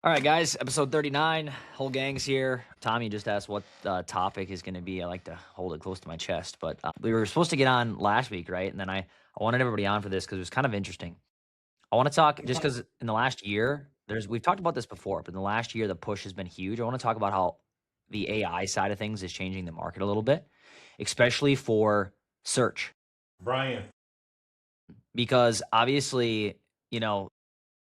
All right, guys, episode 39. Whole gang's here. Tommy just asked what the topic is going to be. I like to hold it close to my chest, but we were supposed to get on last week, right? And then I wanted everybody on for this because it was kind of interesting. I want to talk just because in the last year, we've talked about this before, but in the last year, the push has been huge. I want to talk about how the AI side of things is changing the market a little bit, especially for search, Brian. because obviously, you know,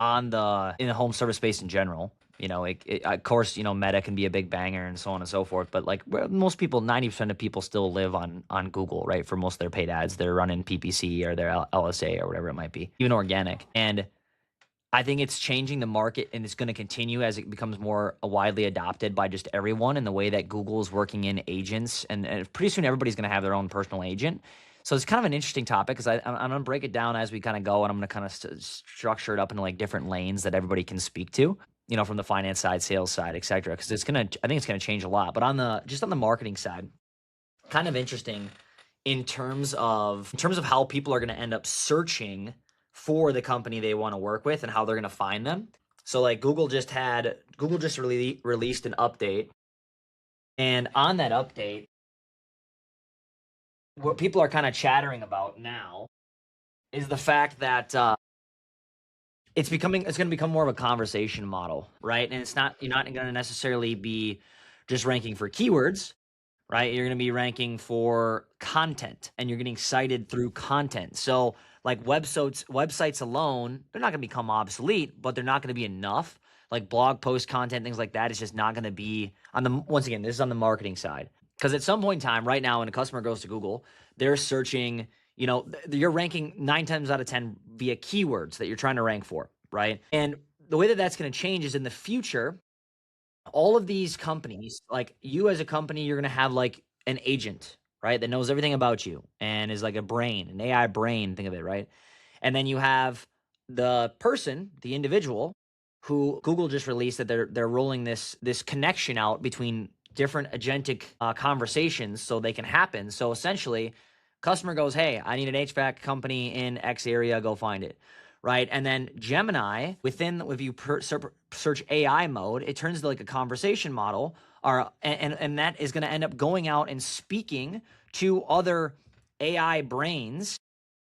in the home service space in general. Of course, Meta can be a big banger and so on and so forth. But like most people, 90% of people still live on Google, right? For most of their paid ads, they're running PPC or their LSA or whatever it might be, even organic. And I think it's changing the market, and it's going to continue as it becomes more widely adopted by just everyone, in the way that Google is working in agents, and pretty soon everybody's going to have their own personal agent. So it's kind of an interesting topic because I'm going to break it down as we kind of go, and I'm going to kind of structure it up into like different lanes that everybody can speak to, from the finance side, sales side, et cetera. Because I think it's going to change a lot. But on the marketing side, kind of interesting in terms of how people are going to end up searching for the company they want to work with and how they're going to find them. So like Google just released an update, and on that update, what people are kind of chattering about now is the fact that it's going to become more of a conversation model, right? And you're not going to necessarily be just ranking for keywords, right? You're going to be ranking for content, and you're getting cited through content. So like websites alone, they're not going to become obsolete, but they're not going to be enough. Like blog post content, things like that is just not going to be once again, this is on the marketing side. Because at some point in time, right now, when a customer goes to Google, they're searching, you're ranking 9 times out of 10 via keywords that you're trying to rank for, right? And the way that that's going to change is in the future, all of these companies, like you as a company, you're going to have like an agent, right? That knows everything about you and is like an AI brain, think of it, right? And then you have the person, the individual, who Google just released that they're rolling this connection out between different agentic conversations so they can happen. So essentially, customer goes, "Hey, I need an HVAC company in X area, go find it." Right. And then Gemini, if you search AI mode, it turns into like a conversation model, and that is going to end up going out and speaking to other AI brains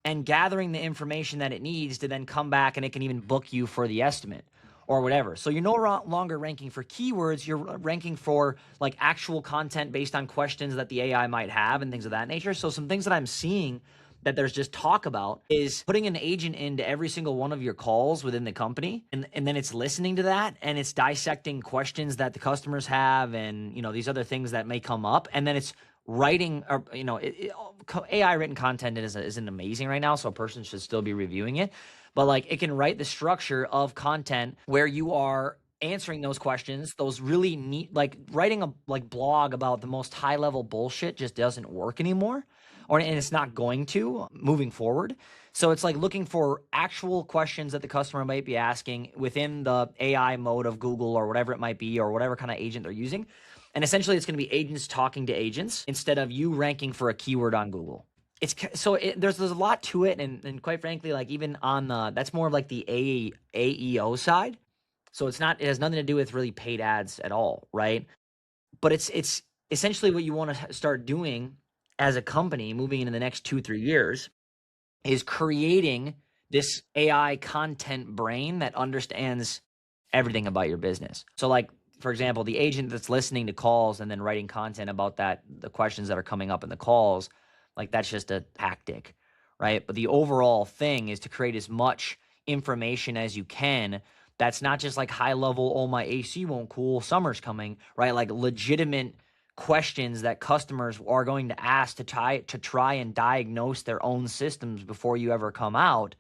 and gathering the information that it needs to then come back, and it can even book you for the estimate or whatever. So you're no longer ranking for keywords, you're ranking for like actual content based on questions that the AI might have and things of that nature. So some things that I'm seeing that there's just talk about is putting an agent into every single one of your calls within the company, and then it's listening to that, and it's dissecting questions that the customers have, and these other things that may come up, and then it's writing, or AI written content isn't amazing right now, so a person should still be reviewing it, but like it can write the structure of content where you are answering those questions. Those really neat, like writing a blog about the most high level bullshit just doesn't work anymore, and it's not going to moving forward. So it's like looking for actual questions that the customer might be asking within the AI mode of Google or whatever it might be, or whatever kind of agent they're using. And essentially it's going to be agents talking to agents instead of you ranking for a keyword on Google. There's a lot to it, and quite frankly, like even on that's more of like the AEO side. So it has nothing to do with really paid ads at all, right? But it's essentially what you want to start doing as a company moving into the next 2-3 years is creating this AI content brain that understands everything about your business. So like, for example, the agent that's listening to calls and then writing content about the questions that are coming up in the calls, like that's just a tactic, right? But the overall thing is to create as much information as you can that's not just like high level, "Oh, my AC won't cool, summer's coming," right? Like legitimate questions that customers are going to ask to try and diagnose their own systems before you ever come out.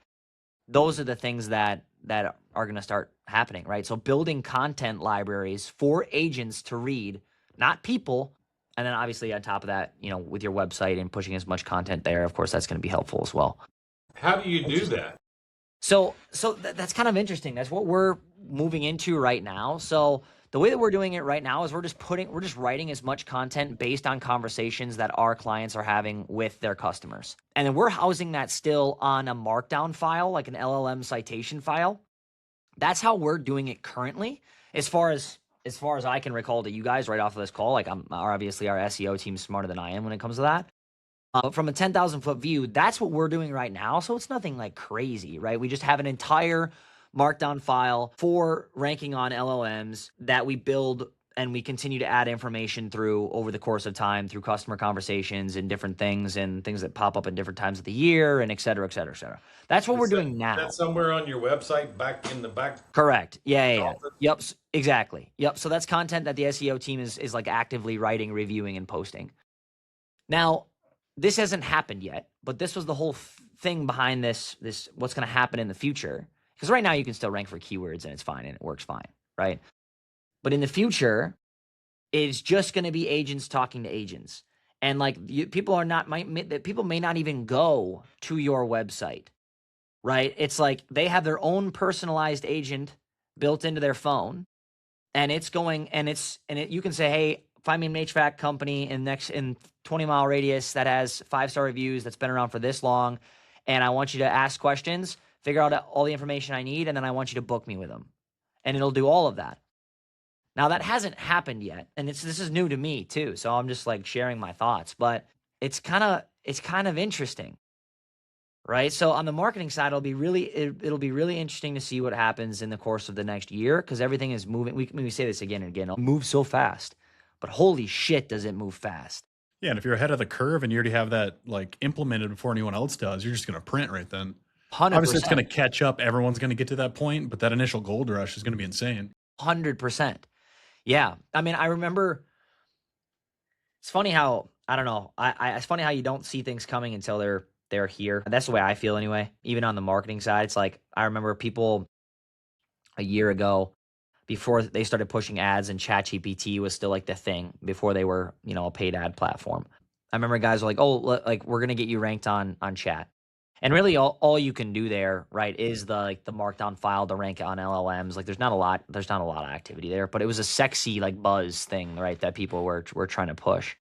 Those are the things that are going to start happening, right? So building content libraries for agents to read, not people. And then obviously on top of that, with your website and pushing as much content there, of course, that's going to be helpful as well. How do you do that? So that's kind of interesting. That's what we're moving into right now. So the way that we're doing it right now is we're just writing as much content based on conversations that our clients are having with their customers. And then we're housing that still on a markdown file, like an LLM citation file, That's how we're doing it currently. As far as I can recall to you guys right off of this call, like obviously our SEO team's smarter than I am when it comes to that. But from a 10,000 foot view, that's what we're doing right now. So it's nothing like crazy, right? We just have an entire markdown file for ranking on LLMs that we build and we continue to add information through over the course of time through customer conversations and different things and things that pop up at different times of the year and et cetera, et cetera, et cetera. That's what we're doing now. That's somewhere on your website back in the back. Correct. Yeah. Yep. Exactly. Yep. So that's content that the SEO team is like actively writing, reviewing, and posting. Now, this hasn't happened yet, but this was the whole thing behind this what's going to happen in the future. Because right now you can still rank for keywords and it's fine and it works fine, right? But in the future, it's just going to be agents talking to agents. And like people may not even go to your website, right? It's like they have their own personalized agent built into their phone, and it's going you can say, hey, find me an HVAC company in 20-mile radius that has 5-star reviews that's been around for this long, and I want you to ask questions, figure out all the information I need, and then I want you to book me with them, and it'll do all of that. Now that hasn't happened yet, and this is new to me too, so I'm just like sharing my thoughts, but it's kind of interesting, right? So on the marketing side, it'll be really interesting to see what happens in the course of the next year, because everything is moving. We say this again and again. It'll move so fast, but holy shit, does it move fast? Yeah, and if you're ahead of the curve and you already have that like implemented before anyone else does, you're just going to print right then. 100%. Obviously, it's going to catch up. Everyone's going to get to that point, but that initial gold rush is going to be insane. 100%. Yeah, I mean, I remember. It's funny how I don't know. It's funny how you don't see things coming until they're here. That's the way I feel anyway. Even on the marketing side, it's like I remember people a year ago, before they started pushing ads and ChatGPT was still like the thing, before they were, a paid ad platform. I remember guys were like, oh, like we're going to get you ranked on chat. And really all you can do there, right, is the markdown file to rank on LLMs. Like there's not a lot of activity there, but it was a sexy like buzz thing, right, that people were trying to push.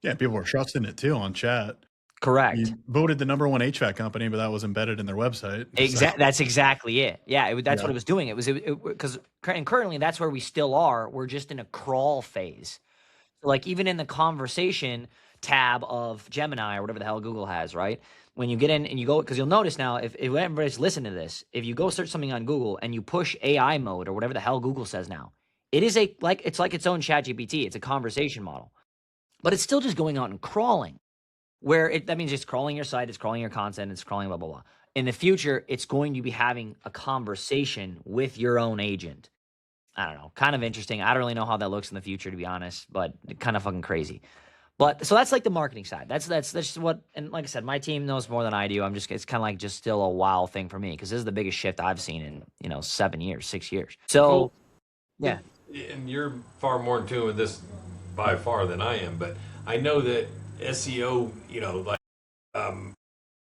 Yeah, people were trusting it too on chat. Correct. You voted the number one HVAC company, but that was embedded in their website. Exactly. That's exactly it. Yeah, that's what it was doing. It was because currently that's where we still are. We're just in a crawl phase. Like even in the conversation tab of Gemini or whatever the hell Google has, right? When you get in and you go, because you'll notice now, if everybody's listening to this, if you go search something on Google and you push AI mode or whatever the hell Google says now, it's like its own ChatGPT. It's a conversation model, but it's still just going out and crawling. That means it's crawling your site, it's crawling your content, it's crawling blah, blah, blah. In the future, it's going to be having a conversation with your own agent. I don't know, kind of interesting. I don't really know how that looks in the future, to be honest, but kind of fucking crazy. But so that's like the marketing side. That's just what, and like I said, my team knows more than I do. It's kind of like just still a wow thing for me, because this is the biggest shift I've seen in 7 years, 6 years. So, Well, yeah. And you're far more in tune with this by far than I am, but I know that SEO,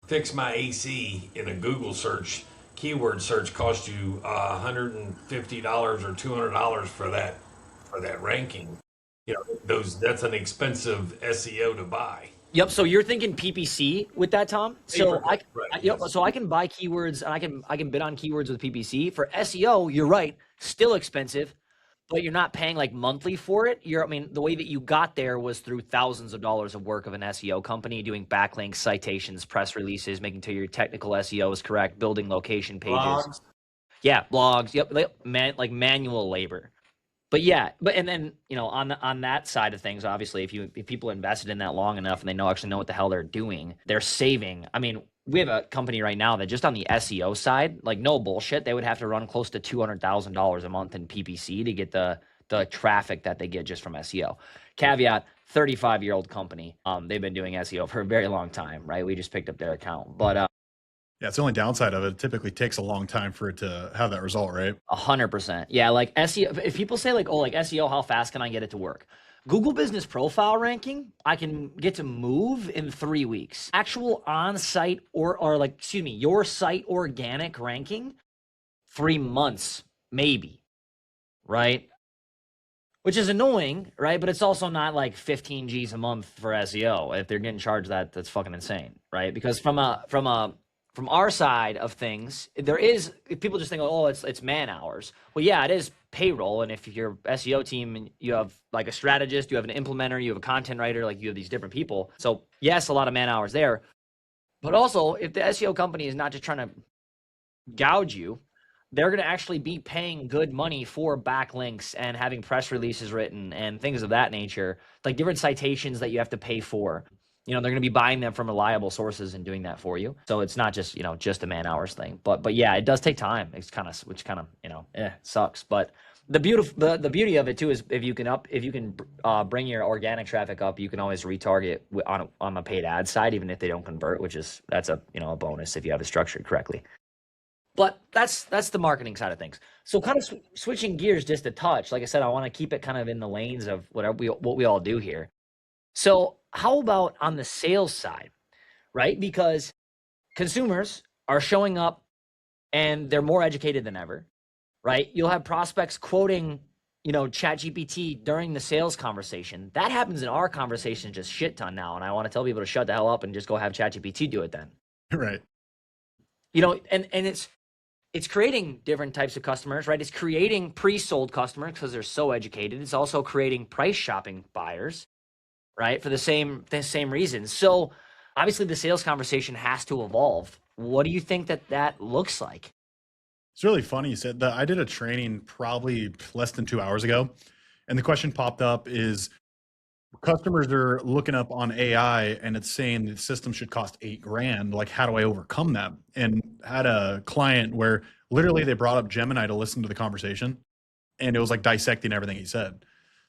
fix my AC in a Google search, keyword search costs you $150 or $200 for that ranking. That's an expensive SEO to buy. Yep. So you're thinking PPC with that, Tom? So Yes. So I can buy keywords and I can bid on keywords with PPC. For SEO, you're right, still expensive, but you're not paying like monthly for it. The way that you got there was through thousands of dollars of work of an SEO company, doing backlinks, citations, press releases, making sure your technical SEO is correct, building location pages. Blogs. Yeah, blogs. Yep, like manual labor. But yeah, and then on that side of things, obviously, if people invested in that long enough and they actually know what the hell they're doing, they're saving. I mean, we have a company right now that just on the SEO side, like no bullshit, they would have to run close to $200,000 a month in PPC to get the traffic that they get just from SEO. Caveat: 35-year-old company. They've been doing SEO for a very long time, right? We just picked up their account, but yeah, it's the only downside of it. It typically takes a long time for it to have that result, right? 100%. Yeah, like SEO. If people say like, oh, like SEO, how fast can I get it to work? Google Business Profile ranking, I can get to move in 3 weeks. Actual on-site your site organic ranking, 3 months, maybe, right? Which is annoying, right? But it's also not like 15 G's a month for SEO. If they're getting charged that, that's fucking insane, right? Because from a from our side of things, there is, people just think, oh, it's man hours. Well, yeah, it is payroll. And if you're SEO team and you have like a strategist, you have an implementer, you have a content writer, like you have these different people. So yes, a lot of man hours there. But also, if the SEO company is not just trying to gouge you, they're going to actually be paying good money for backlinks and having press releases written and things of that nature, like different citations that you have to pay for. You know, they're going to be buying them from reliable sources and doing that for you. So it's not just, you know, just a man hours thing. But yeah, it does take time. It's kind of, which kind of, you know, sucks. But the beauty of it too is if you can bring your organic traffic up, you can always retarget on the paid ad side, even if they don't convert, that's a, you know, a bonus if you have it structured correctly. But that's the marketing side of things. So kind of switching gears just a touch. Like I said, I want to keep it kind of in the lanes of what we all do here. So how about on the sales side, right? Because consumers are showing up and they're more educated than ever, right? You'll have prospects quoting, you know, ChatGPT during the sales conversation. That happens in our conversation just shit ton now. And I want to tell people to shut the hell up and just go have ChatGPT do it then. Right. You know, and it's creating different types of customers, right? It's creating pre-sold customers because they're so educated. It's also creating price shopping buyers, right? For the same reasons. So obviously the sales conversation has to evolve. What do you think that looks like? It's really funny you said that. I did a training probably less than 2 hours ago, and the question popped up is customers are looking up on AI and it's saying the system should cost $8,000. Like, how do I overcome that? And had a client where literally they brought up Gemini to listen to the conversation, and it was like dissecting everything he said.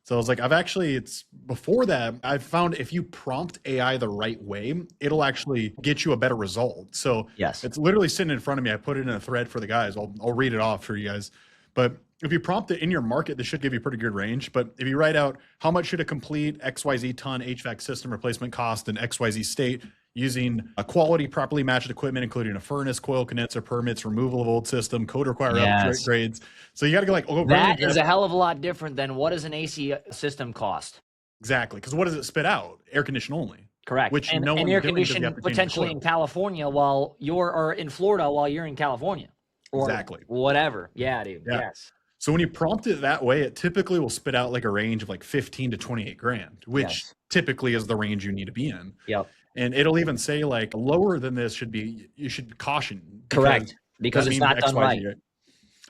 So I was like, it's before that, I've found if you prompt AI the right way, it'll actually get you a better result. So yes, it's literally sitting in front of me. I put it in a thread for the guys. I'll read it off for you guys. But if you prompt it in your market, this should give you a pretty good range. But if you write out how much should a complete XYZ ton HVAC system replacement cost in XYZ state using a quality, properly matched equipment, including a furnace, coil condenser, permits, removal of old system, code require upgrades. So you got to go like, that is a hell of a lot different than what does an AC system cost? Exactly. Because what does it spit out? Air condition only. Correct. Which and air condition potentially in California or in Florida while you're in California. Or exactly. Whatever. Yeah, dude. Yeah. Yes. So when you prompt it that way, it typically will spit out like a range of like 15 to 28 grand, which typically is the range you need to be in. Yep. And it'll even say like lower than this you should caution. Correct. Because it's not done right.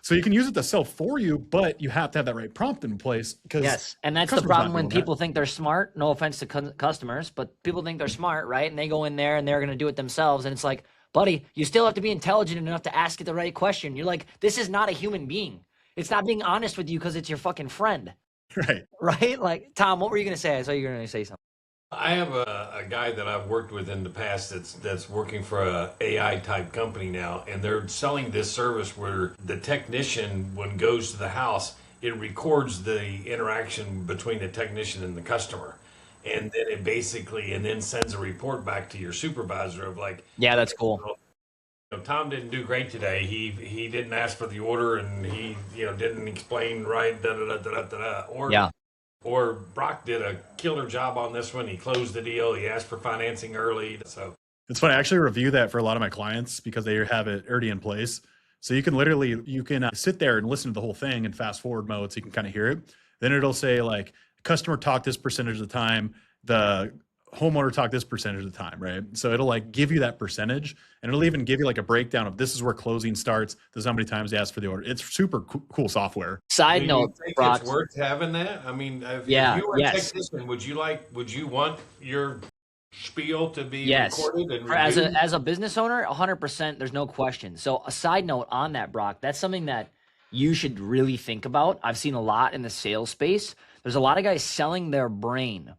So you can use it to sell for you, but you have to have that right prompt in place. Yes. And that's the problem when people think they're smart. No offense to customers, but people think they're smart, right? And they go in there and they're going to do it themselves. And it's like, buddy, you still have to be intelligent enough to ask it the right question. You're like, this is not a human being. It's not being honest with you because it's your fucking friend. Right. Right? Like, Tom, what were you going to say? I saw you were going to say something. I have a guy that I've worked with in the past that's working for a AI type company now, and they're selling this service where the technician, when goes to the house, it records the interaction between the technician and the customer. And then it basically, and then sends a report back to your supervisor of like, yeah, that's cool. You know, Tom didn't do great today. He didn't ask for the order, and he didn't explain right. Or Broc did a killer job on this one. He closed the deal. He asked for financing early. So it's funny. I actually review that for a lot of my clients because they have it already in place. So you can sit there and listen to the whole thing in fast forward mode, so you can kind of hear it. Then it'll say like customer talk this percentage of the time, the homeowner talk this percentage of the time, right? So it'll like give you that percentage, and it'll even give you like a breakdown of this is where closing starts. This is how many times they ask for the order. It's super cool software. Side note, Broc, it's worth having that. I mean, if you were a technician, would you want your spiel to be recorded and as a business owner? 100%. There's no question. So a side note on that, Broc, that's something that you should really think about. I've seen a lot in the sales space. There's a lot of guys selling their brain.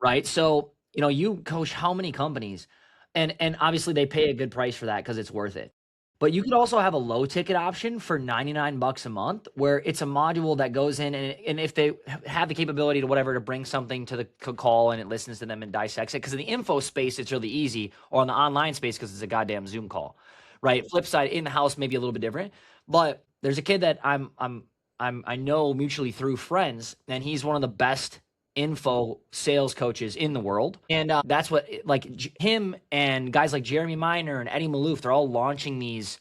Right. So, you coach how many companies, and obviously they pay a good price for that because it's worth it. But you could also have a low ticket option for $99 a month where it's a module that goes in and if they have the capability to bring something to the call and it listens to them and dissects it. Because in the info space, it's really easy, or on the online space, because it's a goddamn Zoom call. Right. Flip side, in the house, maybe a little bit different. But there's a kid that I know mutually through friends, and he's one of the best info sales coaches in the world. And that's what, like him and guys like Jeremy Miner and Eddie Malouf, they're all launching these,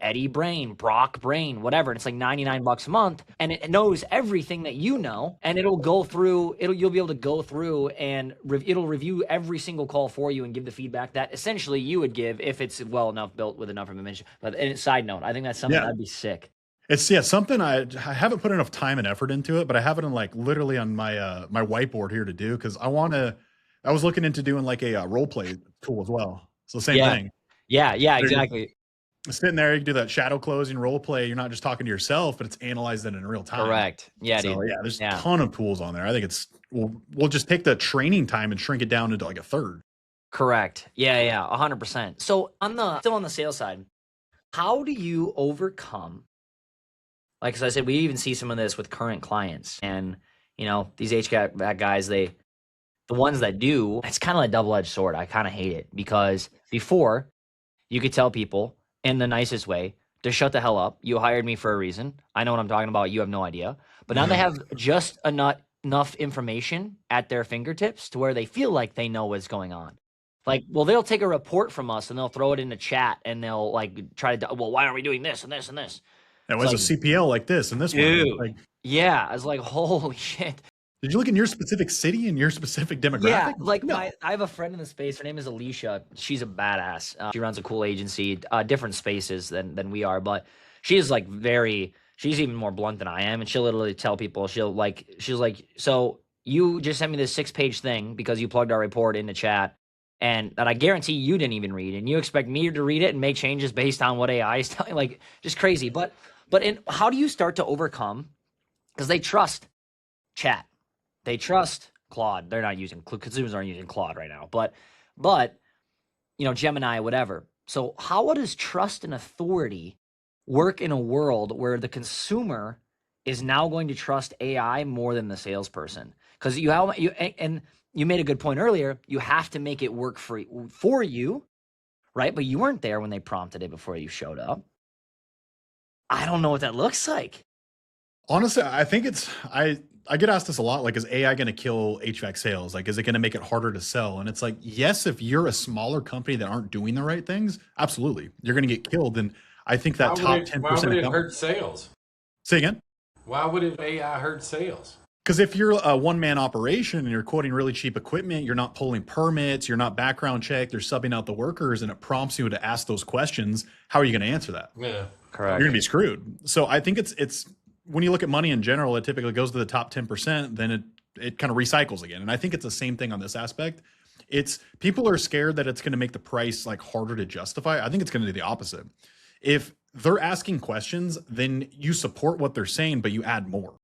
Eddie Brain, Broc Brain, whatever. And it's like $99 a month, and it knows everything that you know, and it'll go through, you'll be able to go through and it'll review every single call for you and give the feedback that essentially you would give if it's well enough built with enough information. But side note, I think that's something that'd be sick. It's something I haven't put enough time and effort into it, but I have it in like literally on my my whiteboard here to do, because I was looking into doing like a role play tool as well. So same thing. Yeah, exactly. Sitting there, you can do that shadow closing role play. You're not just talking to yourself, but it's analyzed in real time. Correct. Yeah, So dude. there's a ton of tools on there. I think we'll just take the training time and shrink it down into like a third. Correct. Yeah, 100%. So still on the sales side, how do you overcome? Like, as I said, we even see some of this with current clients, and these HVAC guys, the ones that do, it's kind of like a double-edged sword. I kind of hate it, because before you could tell people in the nicest way to shut the hell up. You hired me for a reason. I know what I'm talking about. You have no idea. But now they have just enough information at their fingertips to where they feel like they know what's going on. Like, well, they'll take a report from us and they'll throw it in the chat, and they'll like try to, well, why aren't we doing this and this and this? And was a CPL like this and this dude, one? Like, yeah, I was like, holy shit. Did you look in your specific city and your specific demographic? Yeah, like I have a friend in the space. Her name is Alicia. She's a badass. She runs a cool agency, different spaces than we are, but she's like she's even more blunt than I am, and she'll literally tell people, she's like, so you just sent me this 6-page thing because you plugged our report in the chat, and that I guarantee you didn't even read, and you expect me to read it and make changes based on what AI is telling, like, just crazy. But how do you start to overcome? Because they trust chat. They trust Claude. They're not using, consumers aren't using Claude right now, but Gemini, whatever. So how does trust and authority work in a world where the consumer is now going to trust AI more than the salesperson? Because you made a good point earlier. You have to make it work for you, right? But you weren't there when they prompted it before you showed up. I don't know what that looks like. Honestly, I think I get asked this a lot, like, is AI going to kill HVAC sales? Like, is it going to make it harder to sell? And it's like, yes, if you're a smaller company that aren't doing the right things, absolutely, you're going to get killed. And I think that top 10%. Why would it hurt sales? Say again? Why would AI hurt sales? Because if you're a one-man operation and you're quoting really cheap equipment, you're not pulling permits, you're not background checked, you're subbing out the workers, and it prompts you to ask those questions, how are you going to answer that? Yeah, correct. You're going to be screwed. So I think it's when you look at money in general, it typically goes to the top 10%, then it kind of recycles again. And I think it's the same thing on this aspect. People are scared that it's going to make the price like harder to justify. I think it's going to do the opposite. If they're asking questions, then you support what they're saying, but you add more,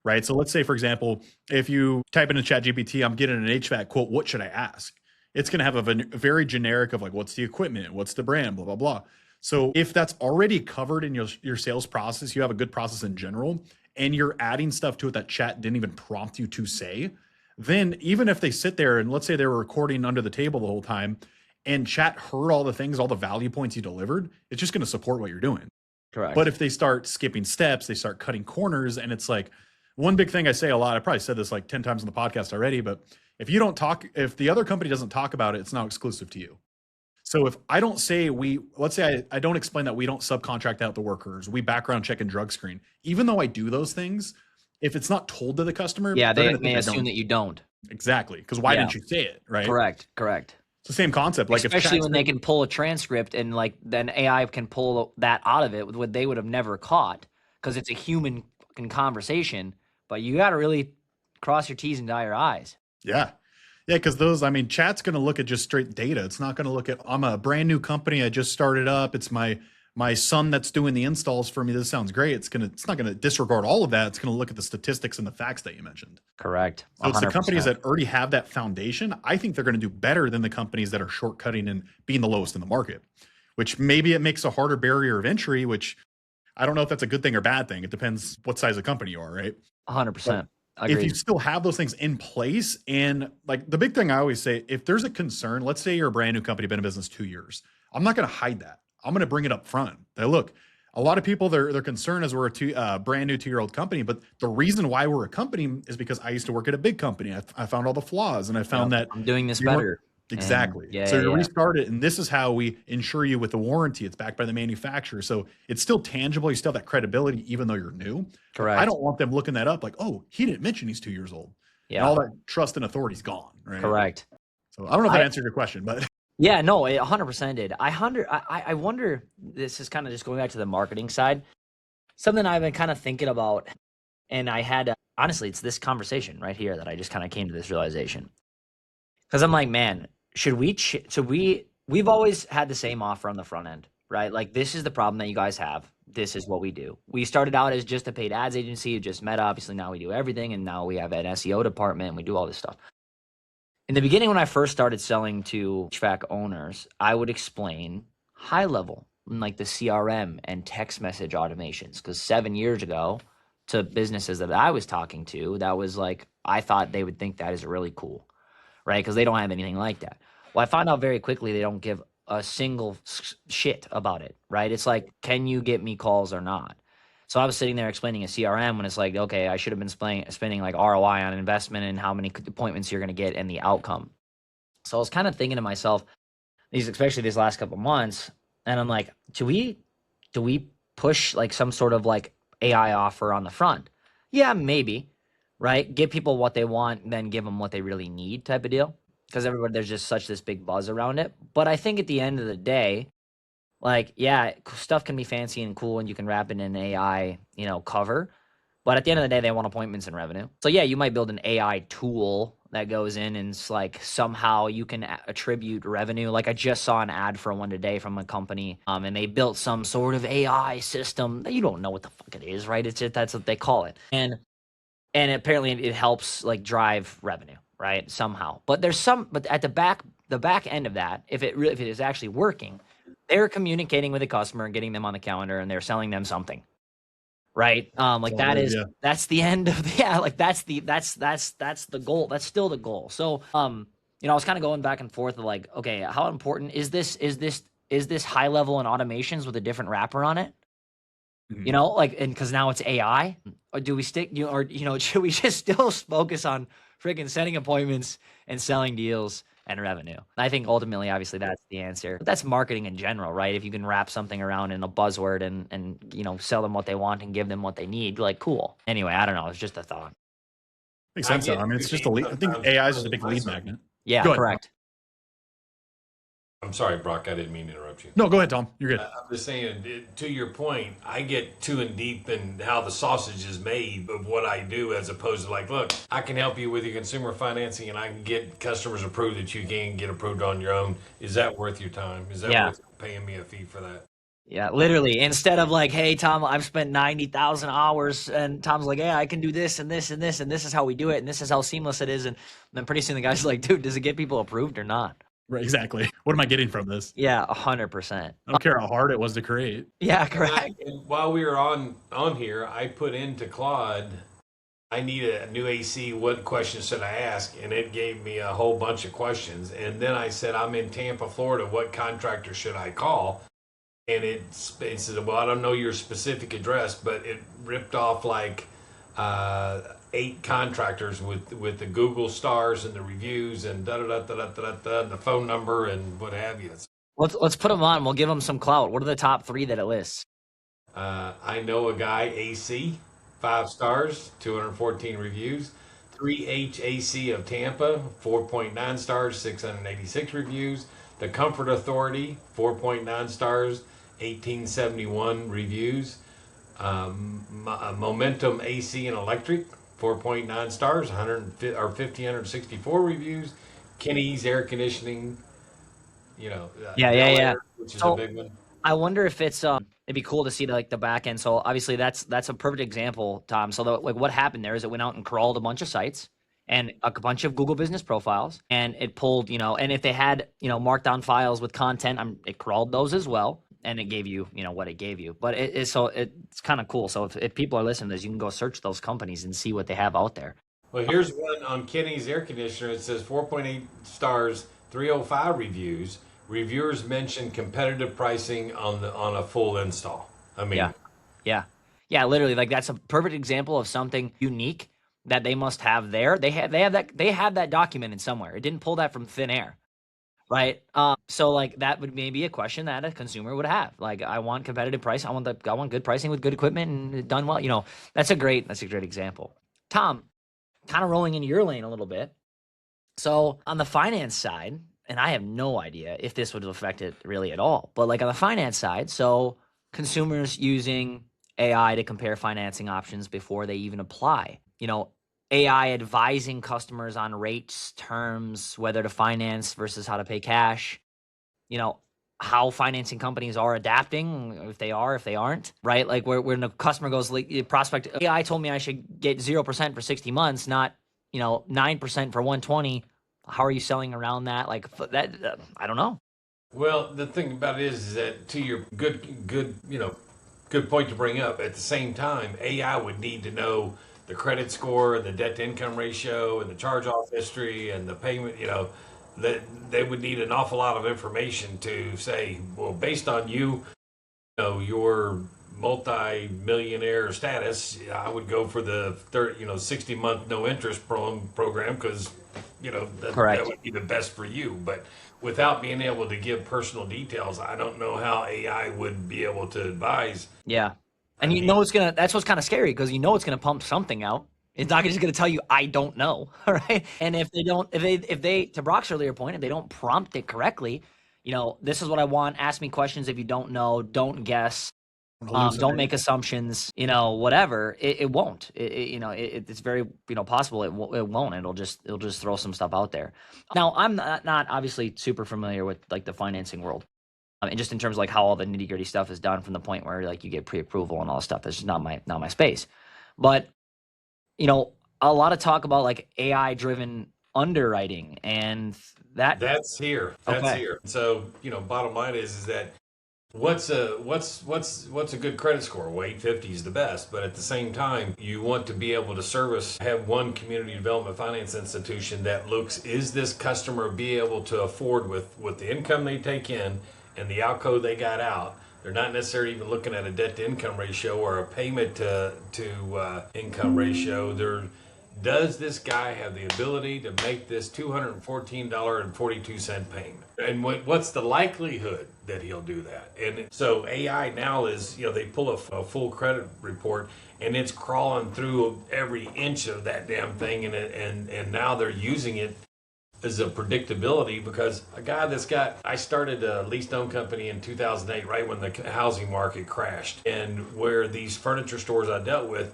right? So let's say, for example, if you type into ChatGPT, I'm getting an HVAC quote, what should I ask? It's going to have a very generic of like, what's the equipment? What's the brand? Blah, blah, blah. So if that's already covered in your sales process, you have a good process in general, and you're adding stuff to it that chat didn't even prompt you to say, then even if they sit there and let's say they were recording under the table the whole time and chat heard all the things, all the value points you delivered, it's just going to support what you're doing. Correct. But if they start skipping steps, they start cutting corners, and it's like, one big thing I say a lot, I probably said this like 10 times on the podcast already, but if the other company doesn't talk about it, it's not exclusive to you. So if I don't say let's say I don't explain that we don't subcontract out the workers, we background check and drug screen, even though I do those things, if it's not told to the customer, they may assume that you don't. Exactly. Because why didn't you say it? Right. Correct. It's the same concept. Like, especially when they can pull a transcript and like then AI can pull that out of it with what they would have never caught, because it's a human conversation, but you got to really cross your T's and dot your I's. Yeah. Yeah, because chat's going to look at just straight data. It's not going to look at, I'm a brand new company, I just started up, it's my son that's doing the installs for me. This sounds great. It's not going to disregard all of that. It's going to look at the statistics and the facts that you mentioned. Correct. 100%. So it's the companies that already have that foundation. I think they're going to do better than the companies that are shortcutting and being the lowest in the market, which maybe it makes a harder barrier of entry, which I don't know if that's a good thing or bad thing. It depends what size of company you are, right? 100%. If you still have those things in place, and like the big thing I always say, if there's a concern, let's say you're a brand new company, been in business 2 years, I'm not going to hide that. I'm going to bring it up front. That look, A lot of people, their concern is we're a brand new 2-year-old company, but the reason why we're a company is because I used to work at a big company. I found all the flaws, and I found that I'm doing this you want better. And exactly. yeah, So yeah, you yeah. restart it, and this is how we insure you with the warranty. It's backed by the manufacturer, so it's still tangible. You still have that credibility, even though you're new. But I Correct. don't want them looking that up like, oh, he didn't mention he's 2 years old, and Yeah, all that trust and authority's gone, right? correct. So I don't know if that I answered your question, but Yeah, no, it 100% did. I wonder, this is kind of just going back to the marketing side. Something I've been kind of thinking about, and I had honestly, it's this conversation right here that I just kind of came to this realization. Because I'm like, man, we've always had the same offer on the front end, right? Like, this is the problem that you guys have. This is what we do. We started out as just a paid ads agency. It just met, obviously now we do everything, and now we have an SEO department and we do all this stuff. In the beginning, when I first started selling to HVAC owners, I would explain high level, like the CRM and text message automations. Because 7 years ago, to businesses that I was talking to, that was like, I thought they would think that is really cool, right? Because they don't have anything like that. Well, I found out very quickly they don't give a single shit about it, right? It's like, can you get me calls or not? So I was sitting there explaining a CRM when it's like, okay, I should have been spending like ROI on investment and how many appointments you're going to get and the outcome. So I was kind of thinking to myself, especially these last couple months, and I'm like, do we push like some sort of like AI offer on the front? Yeah, maybe, right? Give people what they want, and then give them what they really need type of deal. Because there's just such this big buzz around it. But I think at the end of the day, like, yeah, stuff can be fancy and cool, and you can wrap it in AI, cover. But at the end of the day, they want appointments and revenue. So yeah, you might build an AI tool that goes in and it's like somehow you can attribute revenue. Like I just saw an ad for one today from a company, and they built some sort of AI system that you don't know what the fuck it is, right? It's just, that's what they call it, and apparently it helps like drive revenue, right? Somehow. But but at the back end of that, if it is actually working, they're communicating with the customer and getting them on the calendar, and they're selling them something, right? Like yeah. that's the end of like that's the goal. That's still the goal. So I was kind of going back and forth of like, okay, how important is this high level and automations with a different wrapper on it? Mhm. Like, and because now it's AI, or do we stick, should we just still focus on freaking setting appointments and selling deals and revenue? I think ultimately, obviously, that's the answer. But that's marketing in general, right? If you can wrap something around in a buzzword and sell them what they want and give them what they need, like, cool. Anyway, I don't know. It's just a thought. Makes I sense though. get I mean, too it's just deep I think sometimes AI is just a with big my lead service. magnet. Yeah, Go ahead, Tom. correct. I'm sorry, Brock. I didn't mean to interrupt you. No, go ahead, Tom. You're good. I'm just saying, to your point, I get too in deep in how the sausage is made of what I do, as opposed to like, look, I can help you with your consumer financing, and I can get customers approved that you can get approved on your own. Is that worth your time? Is that Yeah. worth paying me a fee for that? Yeah, literally. Instead of like, hey, Tom, I've spent 90,000 hours, and Tom's like, yeah, I can do this and this and this, and this is how we do it, and this is how seamless it is. And then pretty soon the guy's like, dude, does it get people approved or not? Right, exactly. What am I getting from this? Yeah, 100%. I don't care how hard it was to create. Yeah, And correct. and while we were on here, I put into Claude, I need a new AC. What questions should I ask? And it gave me a whole bunch of questions. And then I said, I'm in Tampa, Florida. What contractor should I call? And it said, well, I don't know your specific address, but it ripped off like 8 contractors with the Google stars and the reviews and the phone number and what have you. Let's put them on. We'll give them some clout. What are the top 3 that it lists? I know a guy, AC, 5 stars, 214 reviews. 3HAC of Tampa, 4.9 stars, 686 reviews. The Comfort Authority, 4.9 stars, 1871 reviews. Momentum AC and Electric, 4.9 stars, 1,564 reviews. Kenny's Air Conditioning, Yeah. which is a So big one. I wonder if it'd be cool to see like the back end. So obviously that's a perfect example, Tom. So like what happened there is it went out and crawled a bunch of sites and a bunch of Google business profiles, and it pulled, and if they had, markdown files with content, it crawled those as well, and it gave you, what it gave you. But it's kind of cool. So if people are listening to this, you can go search those companies and see what they have out there. Well, here's one on Kenny's Air Conditioner. It says 4.8 stars, 305 reviews. Reviewers mention competitive pricing on a full install. I mean, Yeah. Yeah. Yeah, literally, like that's a perfect example of something unique that they must have there. They have that documented somewhere. It didn't pull that from thin air, right? So like that would maybe a question that a consumer would have. Like, I want competitive price. I want good pricing with good equipment and done well. That's a great example. Tom, kind of rolling into your lane a little bit. So on the finance side, and I have no idea if this would affect it really at all, but like on the finance side, so consumers using AI to compare financing options before they even apply. AI advising customers on rates, terms, whether to finance versus how to pay cash. You know, how financing companies are adapting, if they are, if they aren't, right? Like when the customer goes, like, the prospect, AI told me I should get 0% for 60 months, not 9% for 120. How are you selling around that? Like that, I don't know. well, the thing about it is that to your good point to bring up. At the same time, AI would need to know the credit score and the debt to income ratio and the charge off history and the payment. That they would need an awful lot of information to say, well, based on your multi-millionaire status, I would go for the 60-month no interest program because that Correct. would be the best for you. But without being able to give personal details, I don't know how AI would be able to advise. Yeah. I And mean, that's what's kind of scary because it's going to pump something out. It's not just going to tell you, I don't know. All right. And if they don't, if they, to Brock's earlier point, if they don't prompt it correctly, this is what I want. Ask me questions if you don't know, don't guess. Don't Hallucinate. make assumptions, whatever. It won't. It's very, possible it won't. It'll just throw some stuff out there. Now, I'm not obviously super familiar with like the financing world, and just in terms of like how all the nitty gritty stuff is done from the point where like you get pre-approval and all this stuff. That's just not my space. But you know, a lot of talk about like AI driven underwriting and that. that's here. That's Okay. here. So bottom line is that what's a good credit score? Well, 850 is the best, but at the same time, you want to be able to have one community development finance institution that looks, is this customer be able to afford with the income they take in and the outgo they got out? They're not necessarily even looking at a debt to income ratio or a payment to income ratio. Does this guy have the ability to make this $214.42 payment? And what's the likelihood that he'll do that? And so AI now is, they pull a full credit report and it's crawling through every inch of that damn thing, and now they're using it as a predictability because a guy I started a lease-owned company in 2008, right when the housing market crashed, and where these furniture stores I dealt with,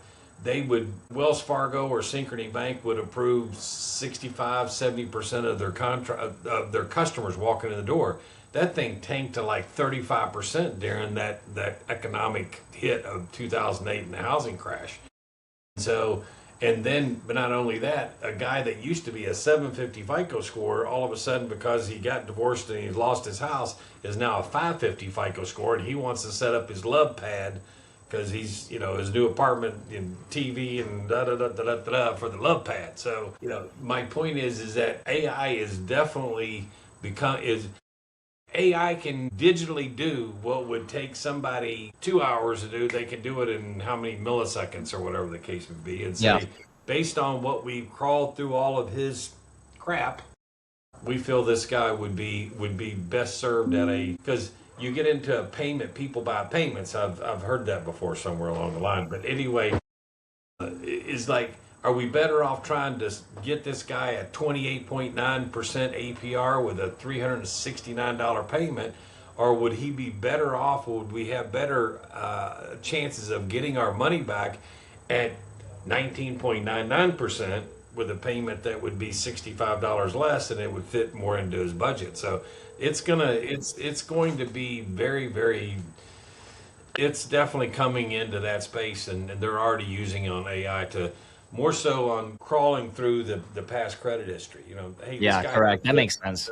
Wells Fargo or Synchrony Bank would approve 65-70% of their customers walking in the door. That thing tanked to like 35% during that economic hit of 2008 and the housing crash. So, but not only that, a guy that used to be a 750 FICO score, all of a sudden, because he got divorced and he lost his house, is now a 550 FICO score, and he wants to set up his love pad because he's, his new apartment and TV and da da da da da da for the love pad. So, my point is that AI is definitely AI can digitally do what would take somebody 2 hours to do. They can do it in how many milliseconds or whatever the case would be. And Yeah. say, based on what we've crawled through all of his crap, we feel this guy would be best served because you get into a payment, people buy payments. I've heard that before somewhere along the line. But anyway, is like, are we better off trying to get this guy a 28.9% APR with a $369 payment, or would he be better off? Would we have better chances of getting our money back at 19.99% with a payment that would be $65 less, and it would fit more into his budget? So it's going to be very, very. It's definitely coming into that space, and they're already using on AI to more so on crawling through the past credit history. Hey, this Yeah, guy correct. had That this, makes sense.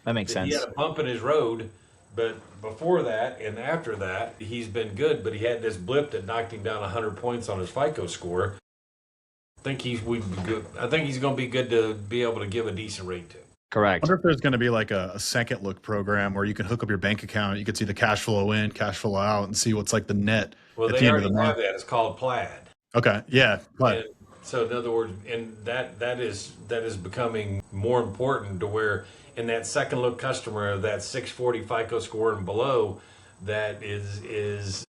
That makes he had sense. a bump in his road, but before that and after that, he's been good. But he had this blip that knocked him down 100 points on his FICO score. I think he's going to be good to be able to give a decent rate to. I Correct. wonder if there's going to be like a second look program where you can hook up your bank account, you can see the cash flow in, cash flow out, and see what's like the net Well, at they the end of the already have month. that. It's called Plaid. Okay, yeah, And but so, in other words, and that is becoming more important to where in that second look customer, that 640 FICO score and below, that is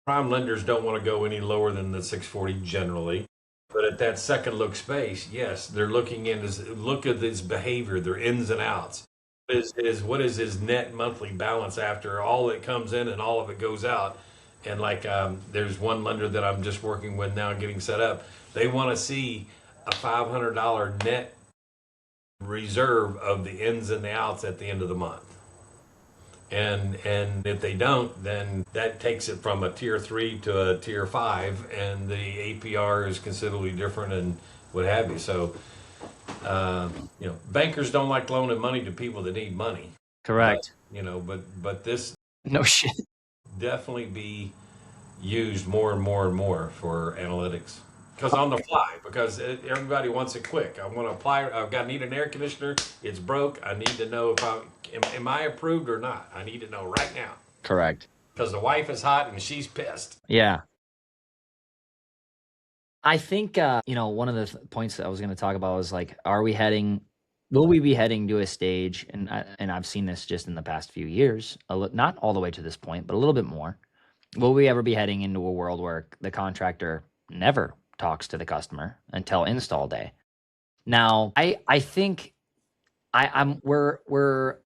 prime lenders don't want to go any lower than the 640 generally. But at that second look space, yes, they're looking in look at his behavior, their ins and outs. What is his net monthly balance after all that comes in and all of it goes out? And like there's one lender that I'm just working with now, getting set up. They want to see a $500 net reserve of the ins and the outs at the end of the month. And if they don't, then that takes it from a tier 3 to a tier 5, and the APR is considerably different and what have you. So, bankers don't like loaning money to people that need money. Correct. But this No shit. definitely be used more and more and more for analytics. Because on the fly, because everybody wants it quick. I want to apply. Need an air conditioner. It's broke. I need to know if am I approved or not. I need to know right now Correct. because the wife is hot and she's pissed. Yeah. I think, one of the points that I was going to talk about was like, will we be heading to a stage, and I've seen this just in the past few years, not all the way to this point, but a little bit more. Will we ever be heading into a world where the contractor never talks to the customer until install day? Now, I think we're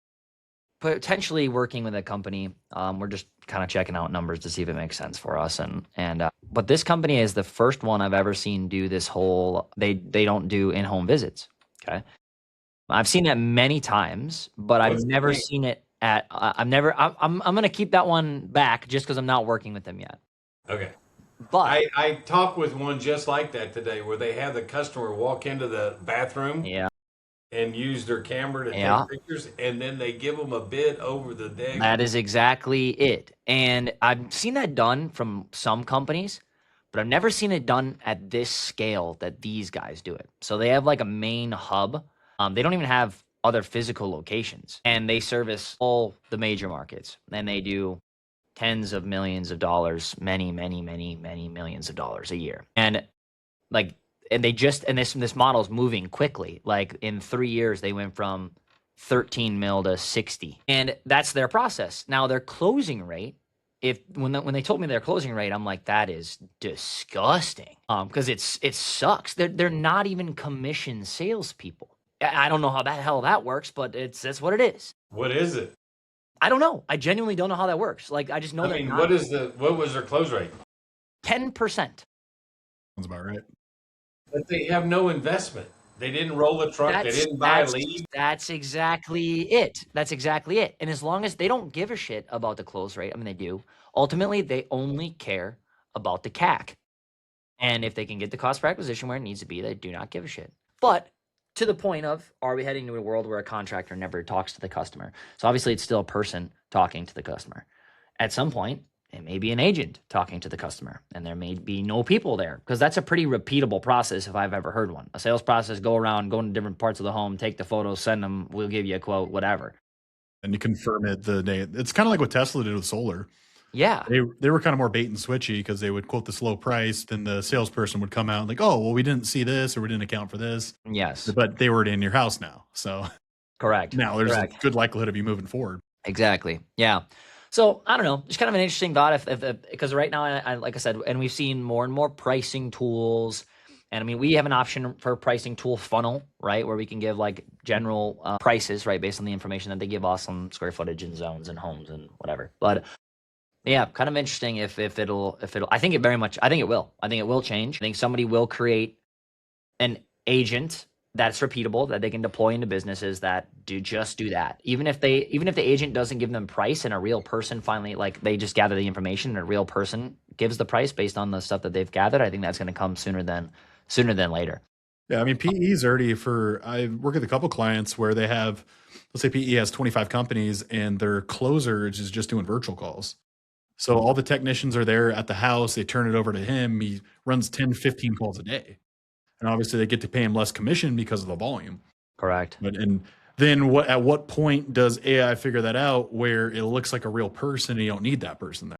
potentially working with a company. We're just kind of checking out numbers to see if it makes sense for us. But this company is the first one I've ever seen do this whole, they don't do in-home visits. Okay. I've seen it many times, but I've What's the never name? seen it I'm going to keep that one back just because I'm not working with them yet. Okay. But I talked with one just like that today, where they have the customer walk into the bathroom yeah, and use their camera to Yeah. take pictures, and then they give them a bid over the day. that is exactly it. And I've seen that done from some companies, but I've never seen it done at this scale that these guys do it. So they have like a main hub. They don't even have other physical locations, and they service all the major markets. And they do tens of millions of dollars, many, many, many, many millions of dollars a year. And this model is moving quickly. Like in 3 years, they went from 13 mil to 60, and that's their process. Now their closing rate, when they told me their closing rate, I'm like, that is disgusting. Because it sucks. They're not even commission salespeople. I don't know how the hell that works, but that's what it is. What is it? I don't know. I genuinely don't know how that works. Like I just know they're not. What was their close rate? 10%. sounds about right. But they have no investment. They didn't roll the truck. They didn't buy a lead. That's exactly it. That's exactly it. And as long as they don't give a shit about the close rate, I mean, they do. Ultimately, they only care about the CAC. And if they can get the cost per acquisition where it needs to be, they do not give a shit. But to the point of, are we heading to a world where a contractor never talks to the customer? So obviously, it's still a person talking to the customer. At some point, it may be an agent talking to the customer, and there may be no people there, because that's a pretty repeatable process if I've ever heard one. A sales process, go into different parts of the home, take the photos, send them, we'll give you a quote, whatever. And you confirm it the day. It's kind of like what Tesla did with solar. Yeah. They were kind of more bait and switchy because they would quote this low price, then the salesperson would come out like, oh, well, we didn't see this or we didn't account for this. Yes. But they were in your house now. So Correct. now there's Correct. a good likelihood of you moving forward. Exactly. Yeah. So I don't know, just kind of an interesting thought because right now, I like I said, and we've seen more and more pricing tools. And I mean, we have an option for pricing tool funnel, right? Where we can give like general prices, right? Based on the information that they give us on square footage and zones and homes and whatever. But yeah, kind of interesting if it'll, I think it will. I think it will change. I think somebody will create an agent that's repeatable, that they can deploy into businesses that do that. Even if the agent doesn't give them price and a real person finally, like they just gather the information and a real person gives the price based on the stuff that they've gathered, I think that's going to come sooner than later. Yeah, I mean, PE's already I work with a couple clients where they have, let's say PE has 25 companies and their closer is just doing virtual calls. So all the technicians are there at the house. They turn it over to him. He runs 10, 15 calls a day. And obviously they get to pay him less commission because of the volume. Correct. And then at what point does AI figure that out where it looks like a real person and you don't need that person there?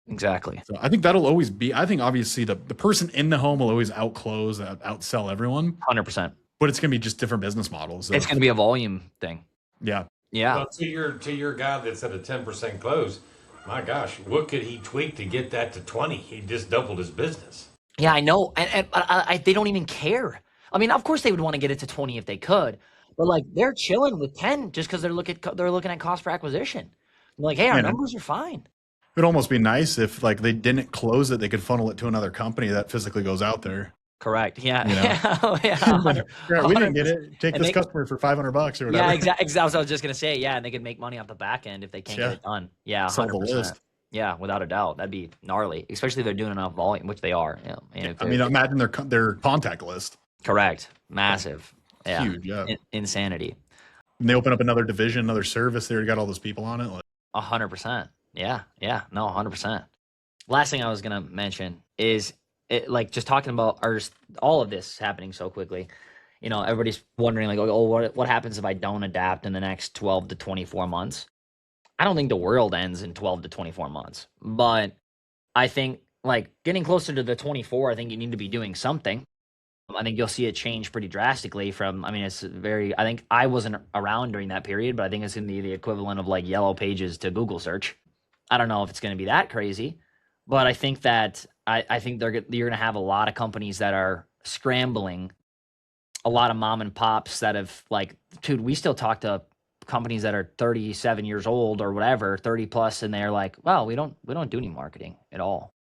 Exactly. So I think that'll always be, I think obviously the person in the home will always outsell everyone, 100%. but it's going to be just different business models. It's going to be a volume thing. Yeah. Yeah. Well, to your guy that's at a 10% close, my gosh, what could he tweak to get that to 20? He just doubled his business. Yeah, I know. And they don't even care. I mean, of course they would want to get it to 20 if they could, but like they're chilling with 10 just because they're looking at cost per acquisition. They're like, hey, our numbers are fine. It'd almost be nice if like they didn't close it, they could funnel it to another company that physically goes out there. Correct. Yeah. You know? Yeah. We didn't get it. Take this customer for $500 or whatever. Yeah, exactly. That's what I was just gonna say. Yeah, and they could make money off the back end if they can't get it done. Yeah, 100%. Yeah, without a doubt, that'd be gnarly, especially if they're doing enough volume, which they are. Yeah. I mean, imagine their contact list. Correct. Massive. Yeah. Huge. Yeah. Insanity. And they open up another division, another service. They already got all those people on it. Like, 100%. Yeah. Yeah. No, 100%. Last thing I was gonna mention is like just talking about all of this happening so quickly. You know, everybody's wondering like, oh, what happens if I don't adapt in the next 12 to 24 months? I don't think the world ends in 12 to 24 months, but I think like getting closer to the 24, I think you need to be doing something. I think you'll see it change pretty drastically I think I wasn't around during that period, but I think it's going to be the equivalent of like Yellow Pages to Google search. I don't know if it's going to be that crazy, but I think that I think you're going to have a lot of companies that are scrambling, a lot of mom and pops that have like, dude, we still talk to companies that are 37 years old or whatever, 30 plus, and they're like, well, we don't do any marketing at all.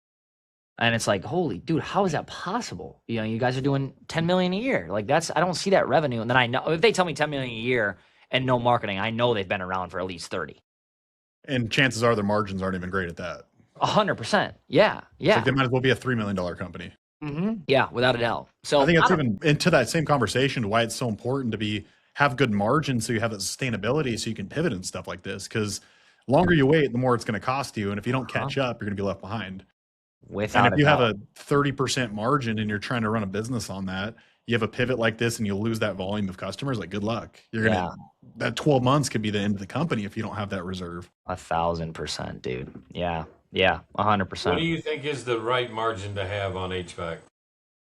And it's like, holy dude, how is that possible? You know, you guys are doing 10 million a year. Like I don't see that revenue. And then I know if they tell me 10 million a year and no marketing, I know they've been around for at least 30. And chances are their margins aren't even great at that. 100%. Yeah. Yeah. Like they might as well be a $3 million company. Mm-hmm. Yeah, without a doubt. So I think it's even into that same conversation, why it's so important to have good margins so you have that sustainability so you can pivot and stuff like this. Because the longer you wait, the more it's going to cost you. And if you don't catch up, you're going to be left behind. And if you have a 30% margin and you're trying to run a business on that, you have a pivot like this and you'll lose that volume of customers, like good luck. That 12 months could be the end of the company if you don't have that reserve. 1,000%, dude. Yeah. Yeah. 100%. What do you think is the right margin to have on HVAC?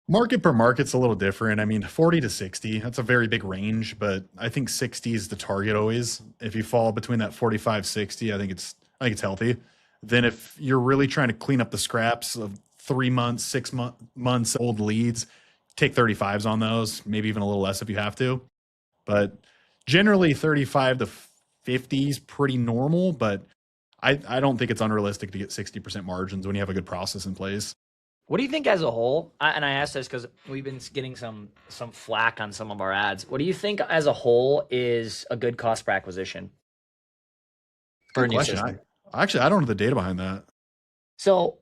Market per market's a little different. I mean, 40 to 60, that's a very big range, but I think 60 is the target always. If you fall between that 45, 60, I think it's healthy. Then if you're really trying to clean up the scraps of 3 months, 6 months old leads, take 35s on those, maybe even a little less if you have to. But generally 35 to 50 is pretty normal, but I don't think it's unrealistic to get 60% margins when you have a good process in place. What do you think as a whole? And I asked this because we've been getting some flack on some of our ads. What do you think as a whole is a good cost per acquisition for a new system? I don't know the data behind that. So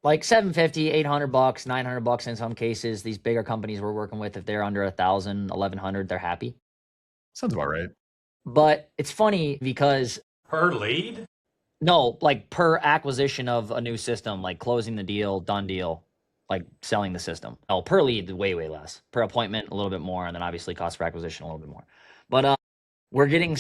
like $750, $800, $900 in some cases, these bigger companies we're working with, if they're under 1,000, 1,100, they're happy. Sounds about right. But it's funny because Per lead? no, like per acquisition of a new system, like closing the deal, done deal, like selling the system. Oh, per lead, way, way less. Per appointment, a little bit more. And then obviously cost per acquisition, a little bit more. But we're getting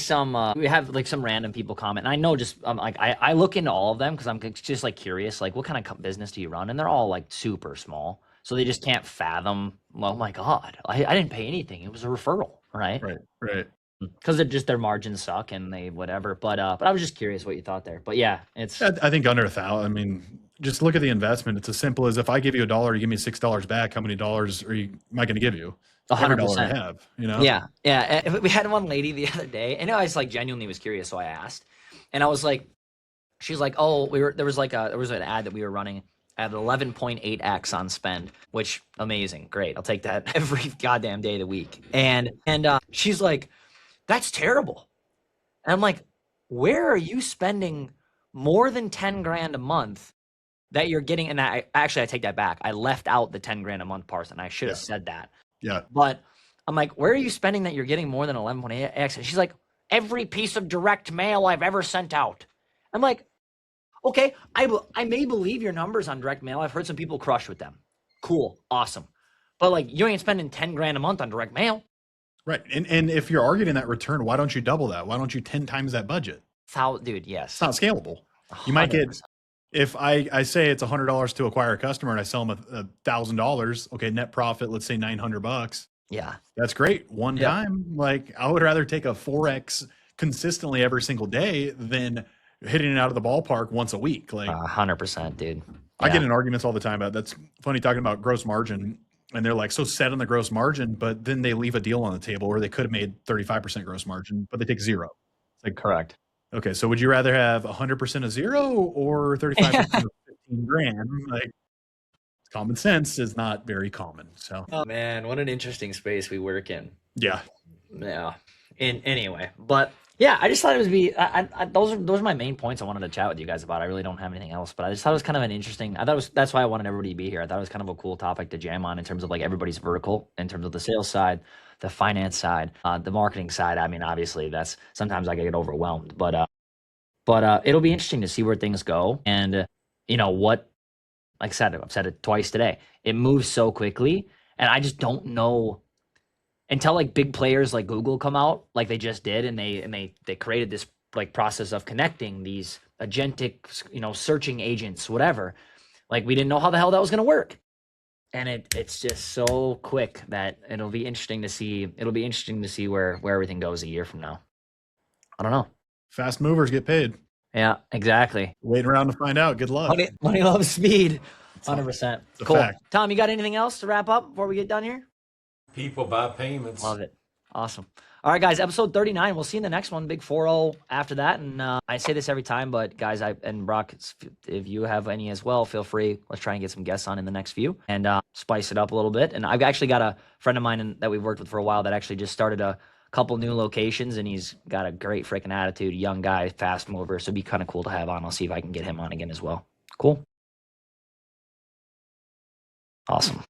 we have like some random people comment. And I know I look into all of them because I'm just like curious, like what kind of business do you run? And they're all like super small. So they just can't fathom, oh my God, I didn't pay anything. It was a referral, right? Right. Because their margins suck and they whatever. But I was just curious what you thought there. But yeah, it's. I think under 1,000. I mean, just look at the investment. It's as simple as if I give you $1, you give me $6 back. How many dollars am I going to give you? 100%. I have. You know. Yeah. We had one lady the other day, and I was like genuinely was curious, so I asked, and I was like, she's like, oh, there was an ad that we were running at 11.8x on spend, which amazing, great. I'll take that every goddamn day of the week. And she's like, that's terrible. And I'm like, where are you spending more than 10 grand a month that you're getting? And I take that back. I left out the 10 grand a month part, and I should have said that. Yeah. But I'm like, where are you spending that you're getting more than 11.8x? And she's like, every piece of direct mail I've ever sent out. I'm like, okay, I may believe your numbers on direct mail. I've heard some people crush with them. Cool. Awesome. But like, you ain't spending 10 grand a month on direct mail. Right. And if you're arguing that return, why don't you double that? Why don't you 10 times that budget? Dude, It's yes. not scalable. You might get, 100%. if I say it's $100 to acquire a customer and I sell them $1,000, okay, net profit, let's say $900. Yeah. That's great. One Yep. time. Like, I would rather take a 4X consistently every single day than hitting it out of the ballpark once a week. Like, 100%, dude. I get Yeah. in arguments all the time about that's funny talking about gross margin. And they're like so set on the gross margin, but then they leave a deal on the table where they could have made 35% gross margin, but they take zero. It's like, Correct. okay, so would you rather have 100% of zero or 35% of 15 grand? Like, common sense is not very common. So, Oh man, what an interesting space we work in. yeah. Yeah. Anyway, but yeah, I just thought it was those are my main points I wanted to chat with you guys about. I really don't have anything else, but I just thought it was kind of an interesting. That's why I wanted everybody to be here. I thought it was kind of a cool topic to jam on in terms of like everybody's vertical, in terms of the sales side, the finance side, the marketing side. I mean, obviously that's sometimes I get overwhelmed, but it'll be interesting to see where things go and what. Like I said, I've said it twice today. It moves so quickly, and I just don't know until like big players like Google come out, like they just did, and they created this like process of connecting these agentic, searching agents, whatever. Like we didn't know how the hell that was going to work, and it's just so quick that it'll be interesting to see. It'll be interesting to see where everything goes a year from now. I don't know. Fast movers get paid. Yeah, exactly. Wait around to find out. Good luck. Money loves speed. 100%. It's a Cool. fact. Tom, you got anything else to wrap up before we get done here? People buy payments. Love it. Awesome. All right, guys, episode 39. We'll see you in the next one. Big 4-0 after that. And I say this every time, but guys, and Broc, if you have any as well, feel free. Let's try and get some guests on in the next few and spice it up a little bit. And I've actually got a friend of mine that we've worked with for a while that actually just started a couple new locations, and he's got a great freaking attitude, young guy, fast mover. So it'd be kind of cool to have on. I'll see if I can get him on again as well. Cool. Awesome.